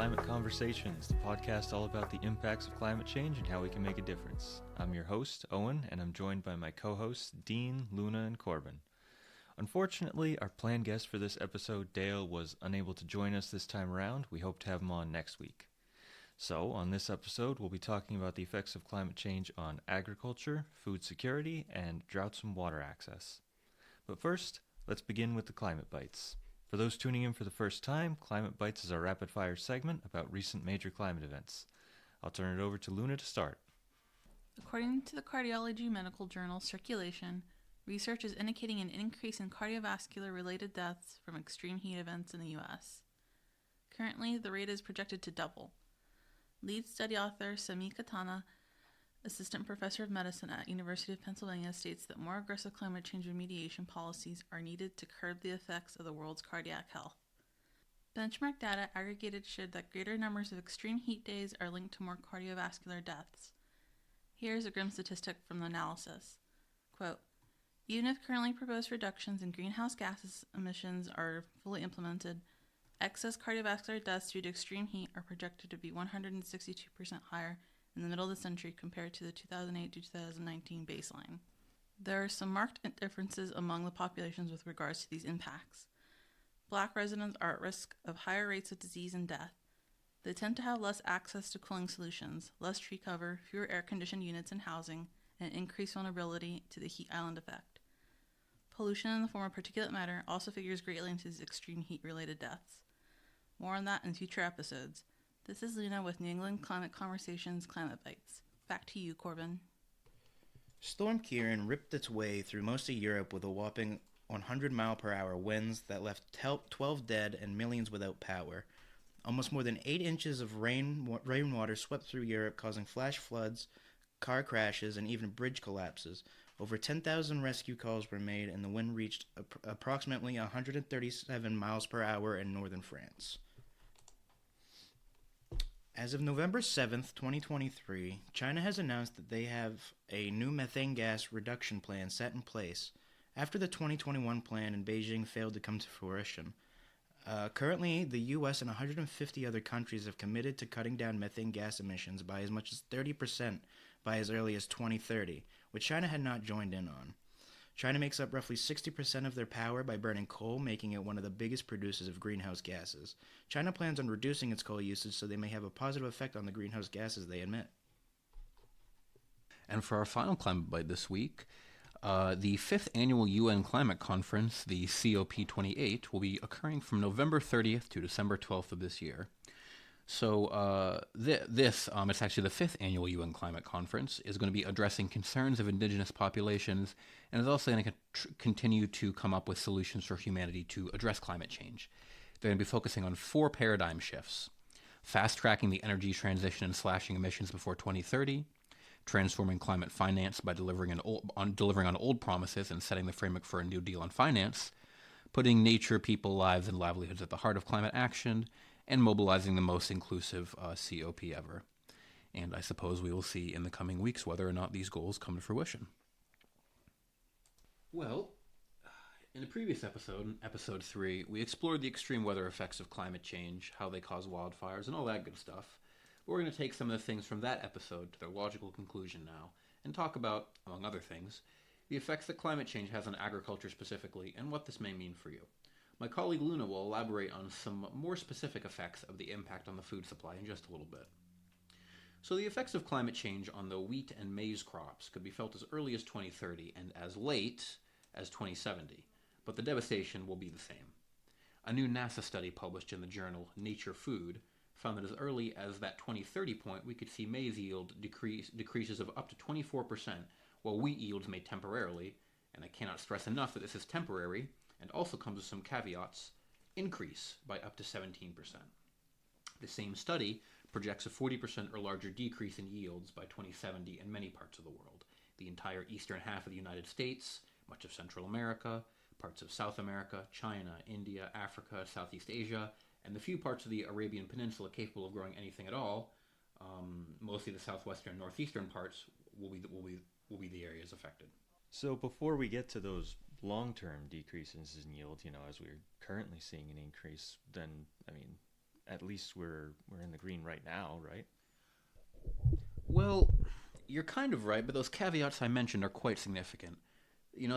Climate Conversations, the podcast all about the impacts of climate change and how we can make a difference. I'm your host, Owen, and I'm joined by my co-hosts, Dean, Luna, and Corbin. Unfortunately, our planned guest for this episode, Dale, was unable to join us this time around. We hope to have him on next week. So, on this episode, we'll be talking about the effects of climate change on agriculture, food security, and droughts and water access. But first, let's begin with the Climate Bites. For those tuning in for the first time, Climate Bites is our rapid-fire segment about recent major climate events. I'll turn it over to Luna to start. According to the cardiology medical journal Circulation, research is indicating an increase in cardiovascular-related deaths from extreme heat events in the U.S. Currently, the rate is projected to double. Lead study author Sami Katana, assistant professor of medicine at University of Pennsylvania, states that more aggressive climate change remediation policies are needed to curb the effects of the world's cardiac health. Benchmark data aggregated showed that greater numbers of extreme heat days are linked to more cardiovascular deaths. Here's a grim statistic from the analysis. Quote, even if currently proposed reductions in greenhouse gas emissions are fully implemented, excess cardiovascular deaths due to extreme heat are projected to be 162% higher in the middle of the century compared to the 2008 to 2019 baseline. There are some marked differences among the populations with regards to these impacts. Black residents are at risk of higher rates of disease and death. They tend to have less access to cooling solutions, less tree cover, fewer air-conditioned units in housing, and increased vulnerability to the heat island effect. Pollution in the form of particulate matter also figures greatly into these extreme heat-related deaths. More on that in future episodes. This is Luna with New England Climate Conversations Climate Bites. Back to you, Corbin. Storm Kieran ripped its way through most of Europe with a whopping 100-mile-per-hour winds that left 12 dead and millions without power. Almost more than 8 inches of rainwater swept through Europe, causing flash floods, car crashes, and even bridge collapses. Over 10,000 rescue calls were made, and the wind reached approximately 137 miles per hour in northern France. As of November 7th, 2023, China has announced that they have a new methane gas reduction plan set in place after the 2021 plan in Beijing failed to come to fruition. Currently, the U.S. and 150 other countries have committed to cutting down methane gas emissions by as much as 30% by as early as 2030, which China had not joined in on. China makes up roughly 60% of their power by burning coal, making it one of the biggest producers of greenhouse gases. China plans on reducing its coal usage so they may have a positive effect on the greenhouse gases they emit. And for our final climate bite this week, the 5th Annual UN Climate Conference, the COP28, will be occurring from November 30th to December 12th of this year. So it's actually the 5th Annual UN Climate Conference, is going to be addressing concerns of indigenous populations and is also going to continue to come up with solutions for humanity to address climate change. They're going to be focusing on 4 paradigm shifts: fast-tracking the energy transition and slashing emissions before 2030, transforming climate finance by delivering on old promises and setting the framework for a new deal on finance, putting nature, people, lives, and livelihoods at the heart of climate action, and mobilizing the most inclusive COP ever. And I suppose we will see in the coming weeks whether or not these goals come to fruition. Well, in the previous episode, episode 3, we explored the extreme weather effects of climate change, how they cause wildfires, and all that good stuff. But we're going to take some of the things from that episode to their logical conclusion now, and talk about, among other things, the effects that climate change has on agriculture specifically, and what this may mean for you. My colleague Luna will elaborate on some more specific effects of the impact on the food supply in just a little bit. So the effects of climate change on the wheat and maize crops could be felt as early as 2030 and as late as 2070, but the devastation will be the same. A new NASA study published in the journal Nature Food found that as early as that 2030 point, we could see maize yield decreases of up to 24%, while wheat yields may temporarily, and I cannot stress enough that this is temporary, and also comes with some caveats, increase by up to 17%. The same study projects a 40% or larger decrease in yields by 2070 in many parts of the world. The entire eastern half of the United States, much of Central America, parts of South America, China, India, Africa, Southeast Asia, and the few parts of the Arabian Peninsula capable of growing anything at all, mostly the southwestern and northeastern parts, will be the areas affected. So before we get to those long-term decreases in yield, as we're currently seeing an increase, then, at least we're in the green right now, right? Well, you're kind of right, but those caveats I mentioned are quite significant.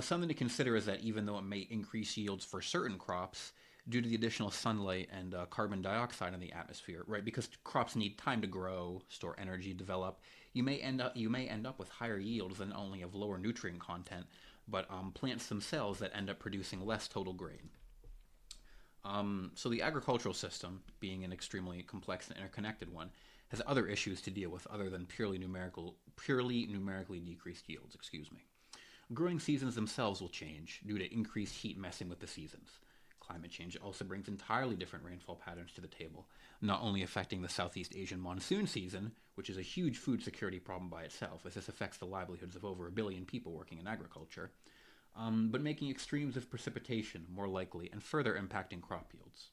Something to consider is that even though it may increase yields for certain crops, due to the additional sunlight and carbon dioxide in the atmosphere, right? Because crops need time to grow, store energy, develop. You may end up with higher yields than only of lower nutrient content, but plants themselves that end up producing less total grain. So the agricultural system, being an extremely complex and interconnected one, has other issues to deal with other than purely numerically decreased yields. Growing seasons themselves will change due to increased heat messing with the seasons. Climate change also brings entirely different rainfall patterns to the table, not only affecting the Southeast Asian monsoon season, which is a huge food security problem by itself, as this affects the livelihoods of over 1 billion people working in agriculture, but making extremes of precipitation more likely and further impacting crop yields.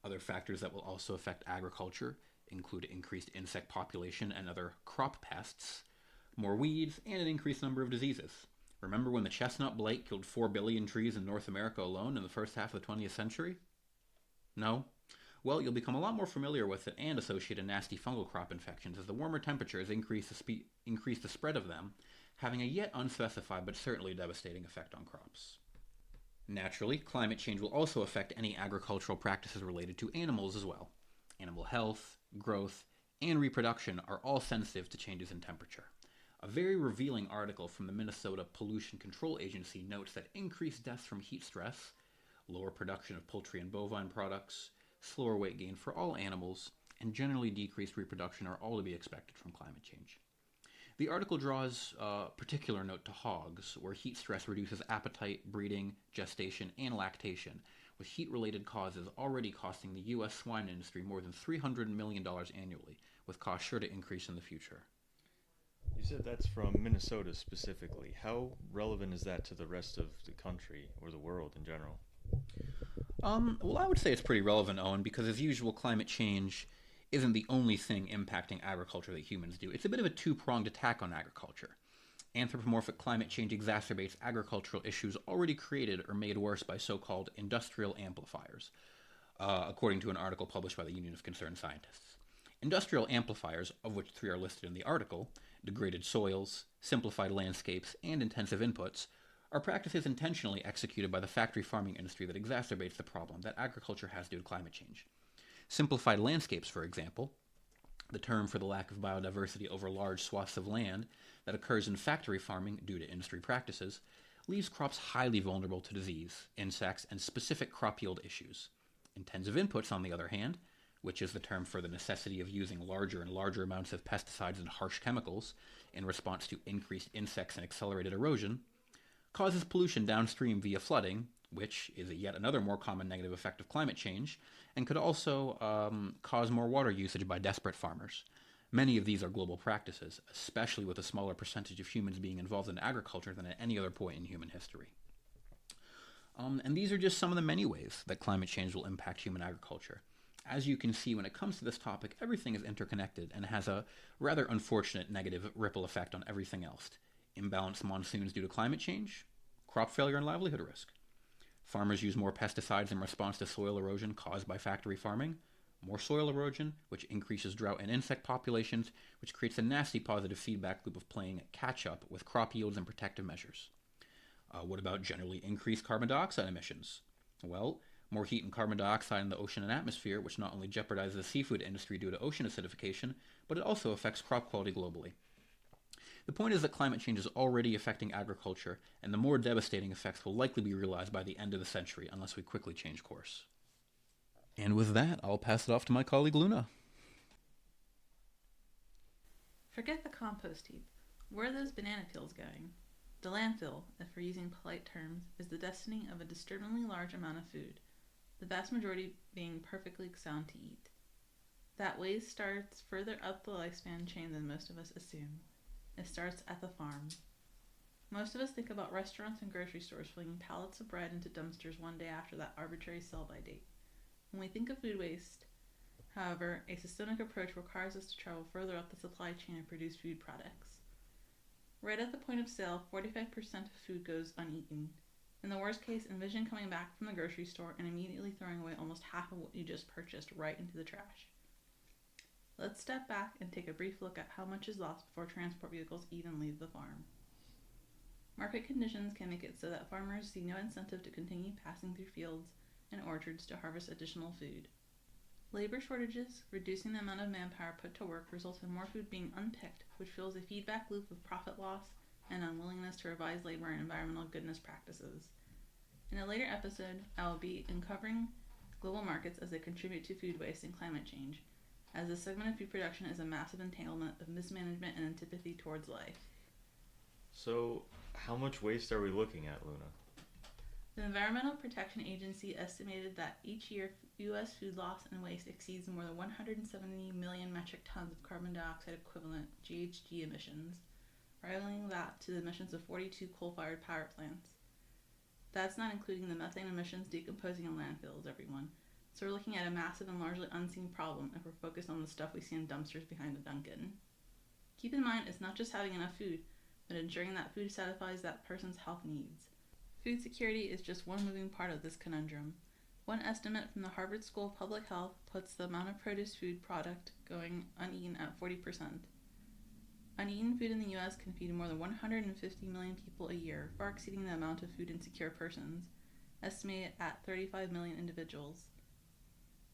Other factors that will also affect agriculture include increased insect population and other crop pests, more weeds, and an increased number of diseases. Remember when the chestnut blight killed 4 billion trees in North America alone in the first half of the 20th century? No? Well, you'll become a lot more familiar with it and associated nasty fungal crop infections as the warmer temperatures increase the spread of them, having a yet unspecified but certainly devastating effect on crops. Naturally, climate change will also affect any agricultural practices related to animals as well. Animal health, growth, and reproduction are all sensitive to changes in temperature. A very revealing article from the Minnesota Pollution Control Agency notes that increased deaths from heat stress, lower production of poultry and bovine products, slower weight gain for all animals, and generally decreased reproduction are all to be expected from climate change. The article draws particular note to hogs, where heat stress reduces appetite, breeding, gestation, and lactation, with heat-related causes already costing the U.S. swine industry more than $300 million annually, with costs sure to increase in the future. You said that's from Minnesota specifically. How relevant is that to the rest of the country or the world in general? Well, I would say it's pretty relevant, Owen, because as usual, climate change isn't the only thing impacting agriculture that humans do. It's a bit of a two-pronged attack on agriculture. Anthropomorphic climate change exacerbates agricultural issues already created or made worse by so-called industrial amplifiers, according to an article published by the Union of Concerned Scientists. Industrial amplifiers, of which 3 are listed in the article, degraded soils, simplified landscapes, and intensive inputs, are practices intentionally executed by the factory farming industry that exacerbates the problem that agriculture has due to climate change. Simplified landscapes, for example, the term for the lack of biodiversity over large swaths of land that occurs in factory farming due to industry practices, leaves crops highly vulnerable to disease, insects, and specific crop yield issues. Intensive inputs, on the other hand, which is the term for the necessity of using larger and larger amounts of pesticides and harsh chemicals in response to increased insects and accelerated erosion, causes pollution downstream via flooding, which is yet another more common negative effect of climate change, and could also cause more water usage by desperate farmers. Many of these are global practices, especially with a smaller percentage of humans being involved in agriculture than at any other point in human history. And these are just some of the many ways that climate change will impact human agriculture. As you can see, when it comes to this topic, everything is interconnected and has a rather unfortunate negative ripple effect on everything else. Imbalanced monsoons due to climate change, crop failure and livelihood risk. Farmers use more pesticides in response to soil erosion caused by factory farming, more soil erosion, which increases drought and insect populations, which creates a nasty positive feedback loop of playing catch-up with crop yields and protective measures. What about generally increased carbon dioxide emissions? Well, more heat and carbon dioxide in the ocean and atmosphere, which not only jeopardizes the seafood industry due to ocean acidification, but it also affects crop quality globally. The point is that climate change is already affecting agriculture, and the more devastating effects will likely be realized by the end of the century unless we quickly change course. And with that, I'll pass it off to my colleague Luna. Forget the compost heap. Where are those banana peels going? The landfill, if we're using polite terms, is the destiny of a disturbingly large amount of food, the vast majority being perfectly sound to eat. That waste starts further up the lifespan chain than most of us assume. It starts at the farm. Most of us think about restaurants and grocery stores flinging pallets of bread into dumpsters one day after that arbitrary sell-by date. When we think of food waste, however, a systemic approach requires us to travel further up the supply chain and produce food products. Right at the point of sale, 45% of food goes uneaten. In the worst case, envision coming back from the grocery store and immediately throwing away almost half of what you just purchased right into the trash. Let's step back and take a brief look at how much is lost before transport vehicles even leave the farm. Market conditions can make it so that farmers see no incentive to continue passing through fields and orchards to harvest additional food. Labor shortages, reducing the amount of manpower put to work, result in more food being unpicked, which fuels a feedback loop of profit loss and unwillingness to revise labor and environmental goodness practices. In a later episode, I will be uncovering global markets as they contribute to food waste and climate change, as this segment of food production is a massive entanglement of mismanagement and antipathy towards life. So, how much waste are we looking at, Luna? The Environmental Protection Agency estimated that each year U.S. food loss and waste exceeds more than 170 million metric tons of carbon dioxide equivalent GHG emissions, rivaling that to the emissions of 42 coal-fired power plants. That's not including the methane emissions decomposing in landfills, everyone. So we're looking at a massive and largely unseen problem if we're focused on the stuff we see in dumpsters behind the Dunkin'. Keep in mind, it's not just having enough food, but ensuring that food satisfies that person's health needs. Food security is just one moving part of this conundrum. One estimate from the Harvard School of Public Health puts the amount of produce food product going uneaten at 40%. Uneaten food in the U.S. can feed more than 150 million people a year, far exceeding the amount of food insecure persons, estimated at 35 million individuals.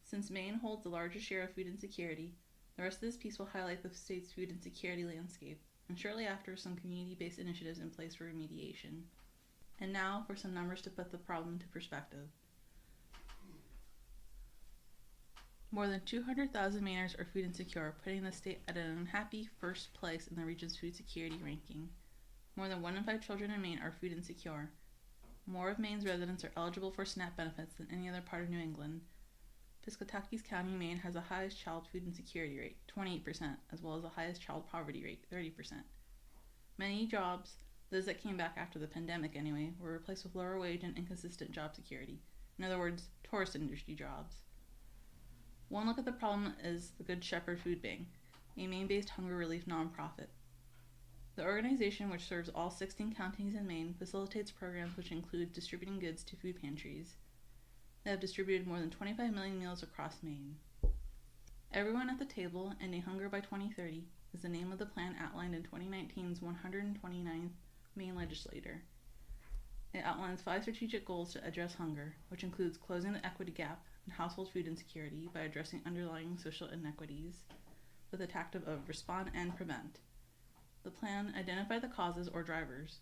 Since Maine holds the largest share of food insecurity, the rest of this piece will highlight the state's food insecurity landscape, and shortly after, some community-based initiatives in place for remediation. And now for some numbers to put the problem into perspective. More than 200,000 Mainers are food insecure, putting the state at an unhappy first place in the region's food security ranking. More than 1 in 5 children in Maine are food insecure. More of Maine's residents are eligible for SNAP benefits than any other part of New England. Piscataquis County, Maine has the highest child food insecurity rate, 28%, as well as the highest child poverty rate, 30%. Many jobs, those that came back after the pandemic anyway, were replaced with lower wage and inconsistent job security. In other words, tourist industry jobs. One look at the problem is the Good Shepherd Food Bank, a Maine-based hunger relief nonprofit. The organization, which serves all 16 counties in Maine, facilitates programs which include distributing goods to food pantries. They have distributed more than 25 million meals across Maine. Everyone at the Table, Ending Hunger by 2030, is the name of the plan outlined in 2019's 129th Maine Legislature. It outlines 5 strategic goals to address hunger, which includes closing the equity gap in household food insecurity by addressing underlying social inequities with a tactic of respond and prevent. The plan identified the causes or drivers,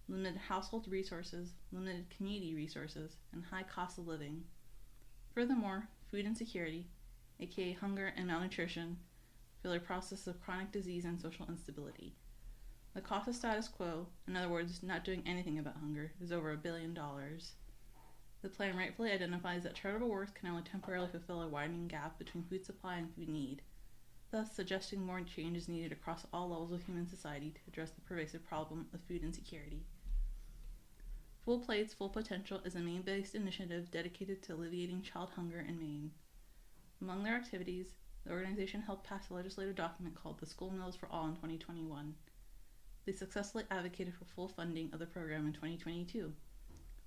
limited household resources, limited community resources, and high cost of living. Furthermore, food insecurity, aka hunger and malnutrition, feel a process of chronic disease and social instability. The cost of status quo, in other words, not doing anything about hunger, is over $1 billion. The plan rightfully identifies that charitable work can only temporarily fulfill a widening gap between food supply and food need, thus suggesting more change is needed across all levels of human society to address the pervasive problem of food insecurity. Full Plates, Full Potential is a Maine-based initiative dedicated to alleviating child hunger in Maine. Among their activities, the organization helped pass a legislative document called the School Meals for All in 2021. They successfully advocated for full funding of the program in 2022.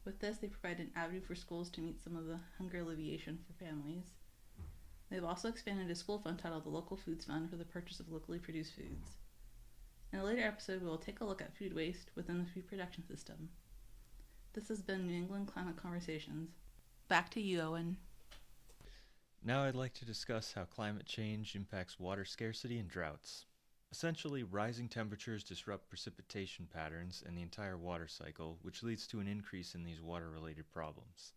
With this, they provided an avenue for schools to meet some of the hunger alleviation for families. They have also expanded a school fund titled the Local Foods Fund for the purchase of locally produced foods. In a later episode, we will take a look at food waste within the food production system. This has been New England Climate Conversations. Back to you, Owen. Now I'd like to discuss how climate change impacts water scarcity and droughts. Essentially, rising temperatures disrupt precipitation patterns and the entire water cycle, which leads to an increase in these water-related problems.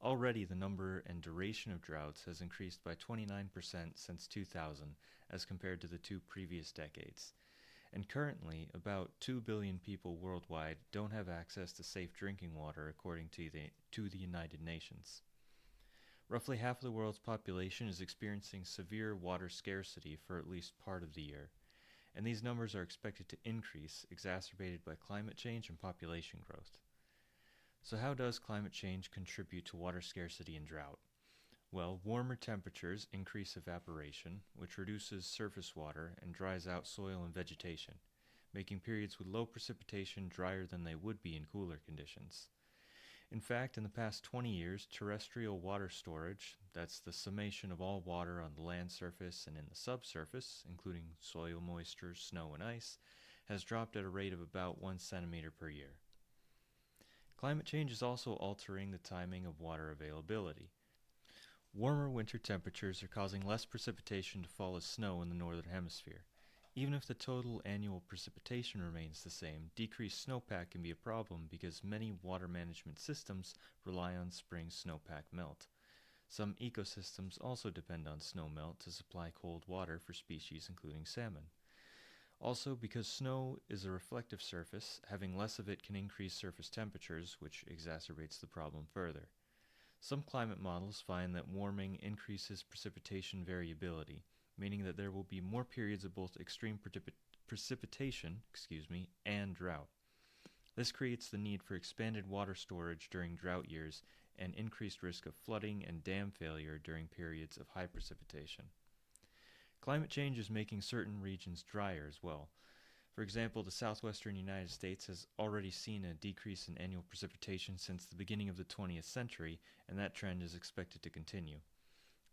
Already, the number and duration of droughts has increased by 29% since 2000 as compared to the 2 previous decades. And currently, about 2 billion people worldwide don't have access to safe drinking water according to the United Nations. Roughly half of the world's population is experiencing severe water scarcity for at least part of the year, and these numbers are expected to increase, exacerbated by climate change and population growth. So how does climate change contribute to water scarcity and drought? Well, warmer temperatures increase evaporation, which reduces surface water and dries out soil and vegetation, making periods with low precipitation drier than they would be in cooler conditions. In fact, in the past 20 years, terrestrial water storage, that's the summation of all water on the land surface and in the subsurface, including soil moisture, snow, and ice, has dropped at a rate of about 1 centimeter per year. Climate change is also altering the timing of water availability. Warmer winter temperatures are causing less precipitation to fall as snow in the northern hemisphere. Even if the total annual precipitation remains the same, decreased snowpack can be a problem because many water management systems rely on spring snowpack melt. Some ecosystems also depend on snowmelt to supply cold water for species including salmon. Also, because snow is a reflective surface, having less of it can increase surface temperatures, which exacerbates the problem further. Some climate models find that warming increases precipitation variability, meaning that there will be more periods of both extreme precipitation and drought. This creates the need for expanded water storage during drought years and increased risk of flooding and dam failure during periods of high precipitation. Climate change is making certain regions drier as well. For example, the southwestern United States has already seen a decrease in annual precipitation since the beginning of the 20th century, and that trend is expected to continue.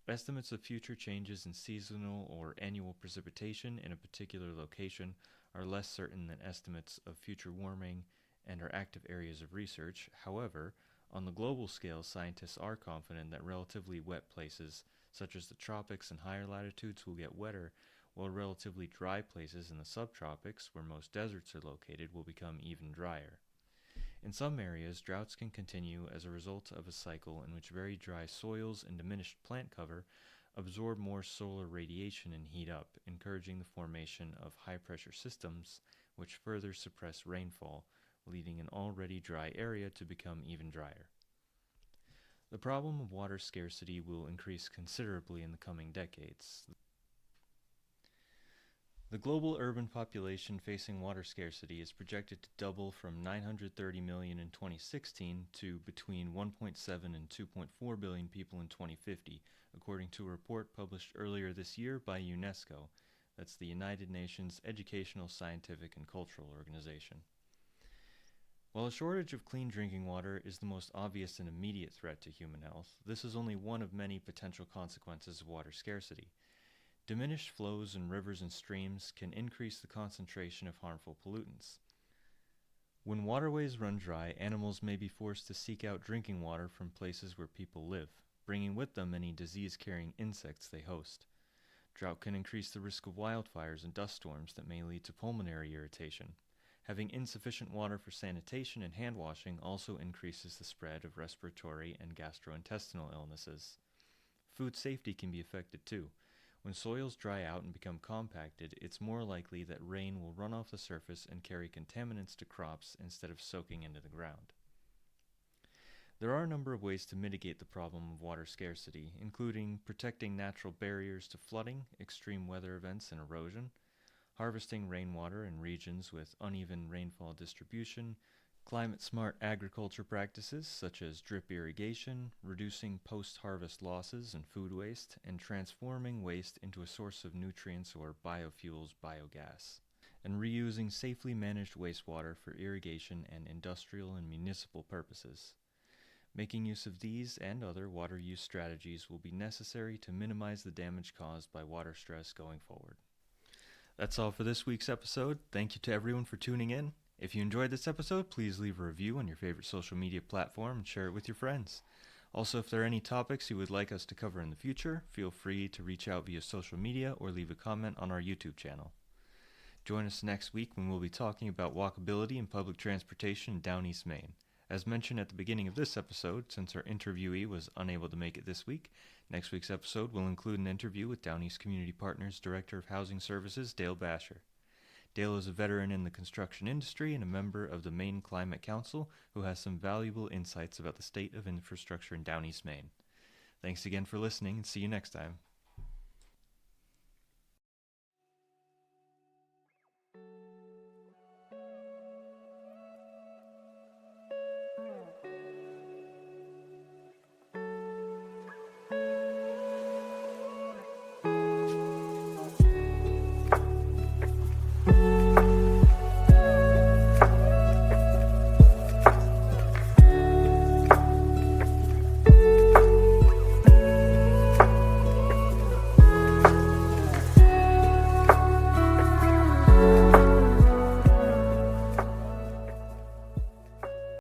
Estimates of future changes in seasonal or annual precipitation in a particular location are less certain than estimates of future warming and are active areas of research. However, on the global scale, scientists are confident that relatively wet places, such as the tropics and higher latitudes, will get wetter, while relatively dry places in the subtropics, where most deserts are located, will become even drier. In some areas, droughts can continue as a result of a cycle in which very dry soils and diminished plant cover absorb more solar radiation and heat up, encouraging the formation of high-pressure systems which further suppress rainfall, leading an already dry area to become even drier. The problem of water scarcity will increase considerably in the coming decades. The global urban population facing water scarcity is projected to double from 930 million in 2016 to between 1.7 and 2.4 billion people in 2050, according to a report published earlier this year by UNESCO. That's the United Nations Educational, Scientific, and Cultural Organization. While a shortage of clean drinking water is the most obvious and immediate threat to human health, this is only one of many potential consequences of water scarcity. Diminished flows in rivers and streams can increase the concentration of harmful pollutants. When waterways run dry, animals may be forced to seek out drinking water from places where people live, bringing with them any disease-carrying insects they host. Drought can increase the risk of wildfires and dust storms that may lead to pulmonary irritation. Having insufficient water for sanitation and hand washing also increases the spread of respiratory and gastrointestinal illnesses. Food safety can be affected too. When soils dry out and become compacted, it's more likely that rain will run off the surface and carry contaminants to crops instead of soaking into the ground. There are a number of ways to mitigate the problem of water scarcity, including protecting natural barriers to flooding, extreme weather events, and erosion, harvesting rainwater in regions with uneven rainfall distribution, climate-smart agriculture practices such as drip irrigation, reducing post-harvest losses and food waste, and transforming waste into a source of nutrients or biofuels biogas, and reusing safely managed wastewater for irrigation and industrial and municipal purposes. Making use of these and other water use strategies will be necessary to minimize the damage caused by water stress going forward. That's all for this week's episode. Thank you to everyone for tuning in. If you enjoyed this episode, please leave a review on your favorite social media platform and share it with your friends. Also, if there are any topics you would like us to cover in the future, feel free to reach out via social media or leave a comment on our YouTube channel. Join us next week when we'll be talking about walkability and public transportation in Down East Maine. As mentioned at the beginning of this episode, since our interviewee was unable to make it this week, next week's episode will include an interview with Down East Community Partners Director of Housing Services, Dale Basher. Dale is a veteran in the construction industry and a member of the Maine Climate Council who has some valuable insights about the state of infrastructure in Down East Maine. Thanks again for listening and see you next time.